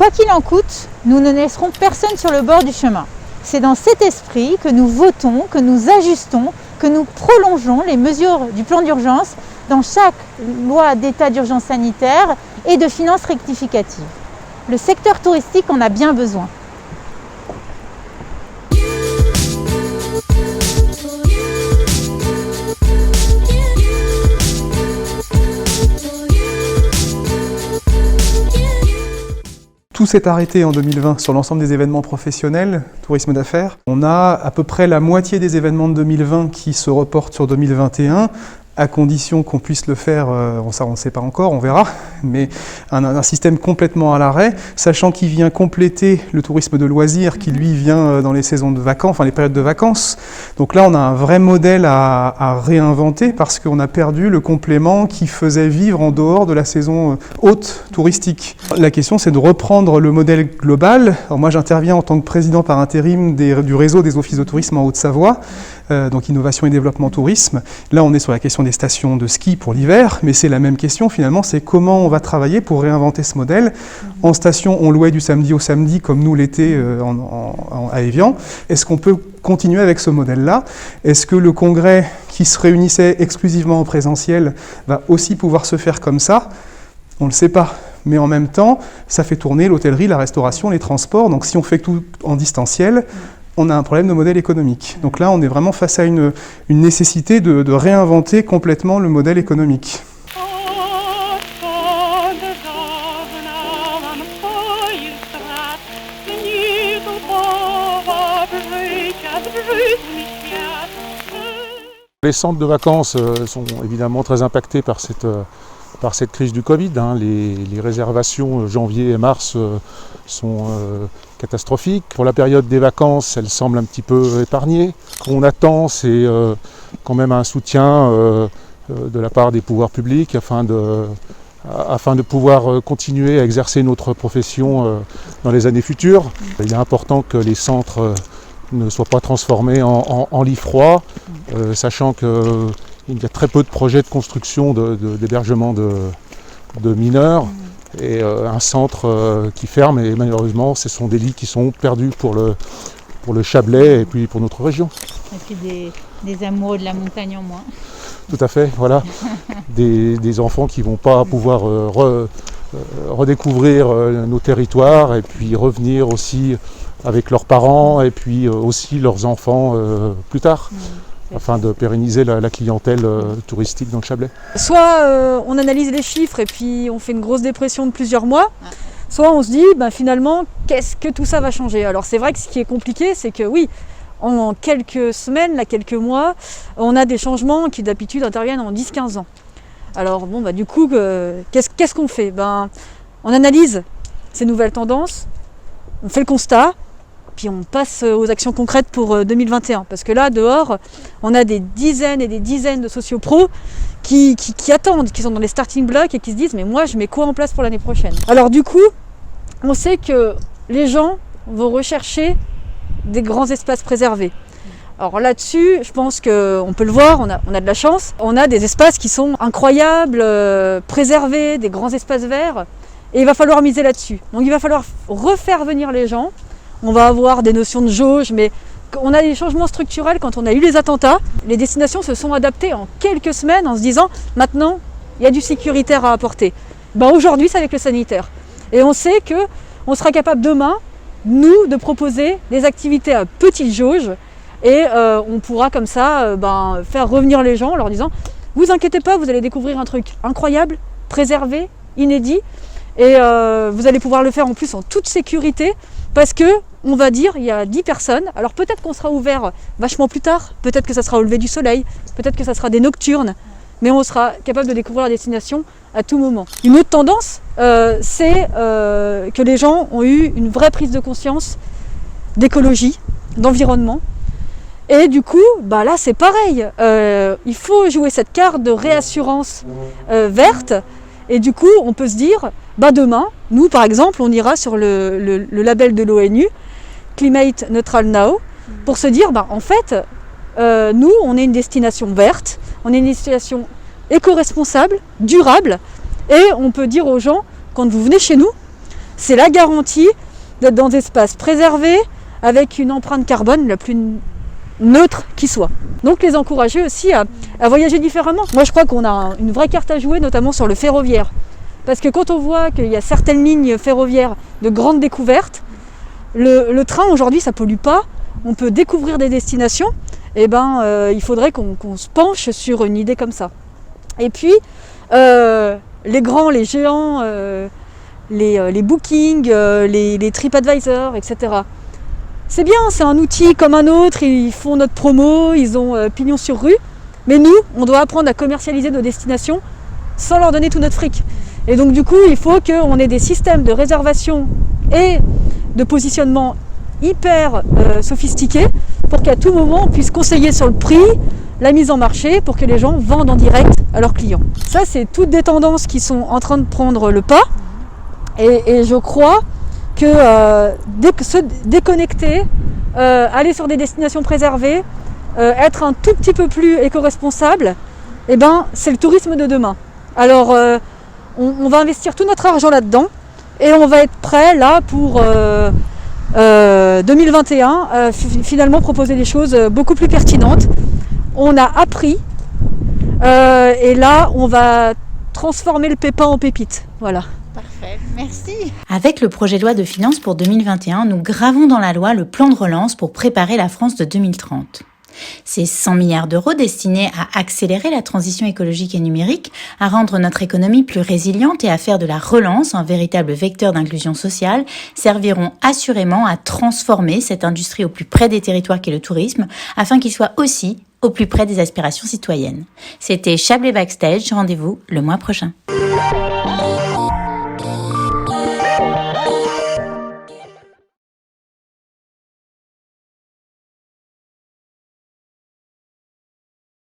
Quoi qu'il en coûte, nous ne laisserons personne sur le bord du chemin. C'est dans cet esprit que nous votons, que nous ajustons, que nous prolongeons les mesures du plan d'urgence dans chaque loi d'état d'urgence sanitaire et de finances rectificatives. Le secteur touristique en a bien besoin. Tout s'est arrêté en 2020 sur l'ensemble des événements professionnels, tourisme d'affaires. On a à peu près la moitié des événements de 2020 qui se reportent sur 2021, à condition qu'on puisse le faire, ça on ne sait pas encore, on verra, mais un système complètement à l'arrêt, sachant qu'il vient compléter le tourisme de loisirs qui lui vient dans les saisons de vacances, enfin les périodes de vacances. Donc là on a un vrai modèle à réinventer parce qu'on a perdu le complément qui faisait vivre en dehors de la saison haute touristique. La question c'est de reprendre le modèle global. Alors moi j'interviens en tant que président par intérim du réseau des offices de tourisme en Haute-Savoie, donc innovation et développement tourisme. Là on est sur la question des stations de ski pour l'hiver, mais c'est la même question finalement, c'est comment on va travailler pour réinventer ce modèle. En station, on louait du samedi au samedi, comme nous l'été à Évian. Est-ce qu'on peut continuer avec ce modèle-là? Est-ce que le congrès qui se réunissait exclusivement en présentiel va aussi pouvoir se faire comme ça? On ne le sait pas. Mais en même temps, ça fait tourner l'hôtellerie, la restauration, les transports. Donc si on fait tout en distanciel, on a un problème de modèle économique. Donc là, on est vraiment face à une nécessité de réinventer complètement le modèle économique. Les centres de vacances sont évidemment très impactés par cette crise du Covid. Les réservations janvier et mars sont catastrophiques. Pour la période des vacances, elles semblent un petit peu épargnées. Ce qu'on attend, c'est quand même un soutien de la part des pouvoirs publics afin de pouvoir continuer à exercer notre profession dans les années futures. Il est important que les centres ne soient pas transformés en lits froids, sachant qu'il y a très peu de projets de construction d'hébergement de mineurs. Et un centre qui ferme, et malheureusement ce sont des lits qui sont perdus pour le Chablais et puis pour notre région. Et puis des amoureux de la montagne en moins. Tout à fait, voilà. des enfants qui ne vont pas pouvoir redécouvrir nos territoires et puis revenir aussi avec leurs parents et puis aussi leurs enfants plus tard. Afin de pérenniser la clientèle touristique dans le Chablais. Soit on analyse les chiffres et puis on fait une grosse dépression de plusieurs mois, soit on se dit finalement qu'est-ce que tout ça va changer. Alors c'est vrai que ce qui est compliqué, c'est que oui, en quelques semaines, quelques mois, on a des changements qui d'habitude interviennent en 10-15 ans. Alors du coup, qu'est-ce qu'on fait? On analyse ces nouvelles tendances, on fait le constat, puis on passe aux actions concrètes pour 2021. Parce que là, dehors, on a des dizaines et des dizaines de sociopros qui attendent, qui sont dans les starting blocks et qui se disent « mais moi, je mets quoi en place pour l'année prochaine ?» Alors du coup, on sait que les gens vont rechercher des grands espaces préservés. Alors là-dessus, je pense qu'on peut le voir, on a de la chance. On a des espaces qui sont incroyables, préservés, des grands espaces verts. Et il va falloir miser là-dessus. Donc il va falloir refaire venir les gens. On va avoir des notions de jauge, mais on a des changements structurels quand on a eu les attentats. Les destinations se sont adaptées en quelques semaines en se disant « maintenant, il y a du sécuritaire à apporter ». Aujourd'hui, c'est avec le sanitaire. Et on sait qu'on sera capable demain, nous, de proposer des activités à petite jauge et on pourra comme ça faire revenir les gens en leur disant « vous inquiétez pas, vous allez découvrir un truc incroyable, préservé, inédit et vous allez pouvoir le faire en plus en toute sécurité parce que on va dire, il y a 10 personnes, alors peut-être qu'on sera ouvert vachement plus tard, peut-être que ça sera au lever du soleil, peut-être que ça sera des nocturnes, mais on sera capable de découvrir la destination à tout moment. Une autre tendance, c'est que les gens ont eu une vraie prise de conscience d'écologie, d'environnement, et du coup, là c'est pareil, il faut jouer cette carte de réassurance verte, et du coup on peut se dire, demain, nous par exemple, on ira sur le label de l'ONU, Climate Neutral Now, pour se dire, en fait, nous, on est une destination verte, on est une destination éco-responsable, durable, et on peut dire aux gens, quand vous venez chez nous, c'est la garantie d'être dans des espaces préservés avec une empreinte carbone la plus neutre qui soit. Donc les encourager aussi à voyager différemment. Moi je crois qu'on a une vraie carte à jouer, notamment sur le ferroviaire. Parce que quand on voit qu'il y a certaines lignes ferroviaires de grande découverte, le train aujourd'hui ça pollue pas, on peut découvrir des destinations, et il faudrait qu'on se penche sur une idée comme ça. Et puis les géants, les bookings, les TripAdvisor, etc. C'est bien, c'est un outil comme un autre, ils font notre promo, ils ont pignon sur rue, mais nous, on doit apprendre à commercialiser nos destinations sans leur donner tout notre fric. Et donc du coup, il faut qu'on ait des systèmes de réservation et de positionnement hyper sophistiqués pour qu'à tout moment, on puisse conseiller sur le prix, la mise en marché, pour que les gens vendent en direct à leurs clients. Ça, c'est toutes des tendances qui sont en train de prendre le pas, et je crois que se déconnecter, aller sur des destinations préservées, être un tout petit peu plus éco-responsable, c'est le tourisme de demain. Alors on va investir tout notre argent là-dedans et on va être prêt là pour 2021 finalement proposer des choses beaucoup plus pertinentes. On a appris et là on va transformer le pépin en pépite. Voilà. Parfait, merci. Avec le projet de loi de finances pour 2021, nous gravons dans la loi le plan de relance pour préparer la France de 2030. Ces 100 milliards d'euros destinés à accélérer la transition écologique et numérique, à rendre notre économie plus résiliente et à faire de la relance un véritable vecteur d'inclusion sociale, serviront assurément à transformer cette industrie au plus près des territoires qu'est le tourisme, afin qu'il soit aussi au plus près des aspirations citoyennes. C'était Chablais Backstage, rendez-vous le mois prochain.